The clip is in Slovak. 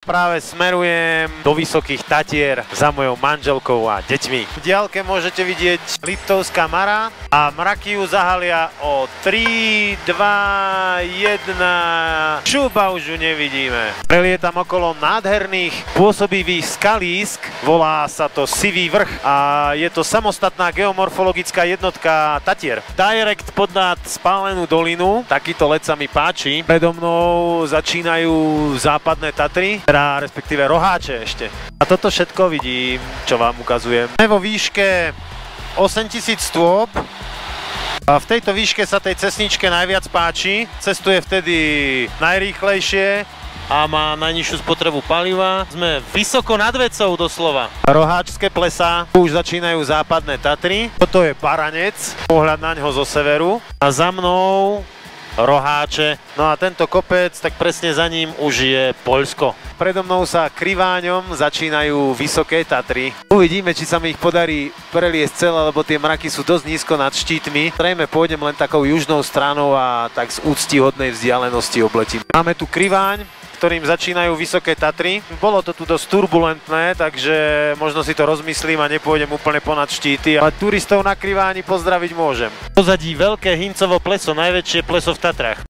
Práve smerujem do Vysokých Tatier za mojou manželkou a deťmi. V diaľke môžete vidieť Liptovská Mara a mraky ju zahalia o 3, 2, 1. Šuba, už ju nevidíme. Prelietam okolo nádherných pôsobivých skalísk, volá sa to Sivý vrch a je to samostatná geomorfologická jednotka Tatier. Direct pod nad Spálenú dolinu, takýto let sa mi páči. Predo mnou začínajú západné Tatry, respektíve Roháče ešte. A toto všetko vidím, čo vám ukazujem. Sme vo výške 8000 stôp a v tejto výške sa tej cestničke najviac páči. Cestuje vtedy najrýchlejšie a má najnižšiu spotrebu paliva. Sme vysoko nad vecou doslova. Roháčské plesá, už začínajú západné Tatry. Toto je Baranec, pohľad na ňo zo severu. A za mnou Roháče. No a tento kopec, tak presne za ním už je Poľsko. Predo mnou sa Kriváňom začínajú Vysoké Tatry. Uvidíme, či sa mi ich podarí preliesť celé, lebo tie mraky sú dosť nízko nad štítmi. Zrejme pôjdem len takou južnou stranou a tak z úctihodnej vzdialenosti obletím. Máme tu Kriváň, ktorým začínajú Vysoké Tatry. Bolo to tu dosť turbulentné, takže možno si to rozmyslím a nepôjdem úplne ponad štíty, ale turistov na Kriváni pozdraviť môžem. Pozadí veľké Hincovo pleso, najväčšie pleso v Tatrách.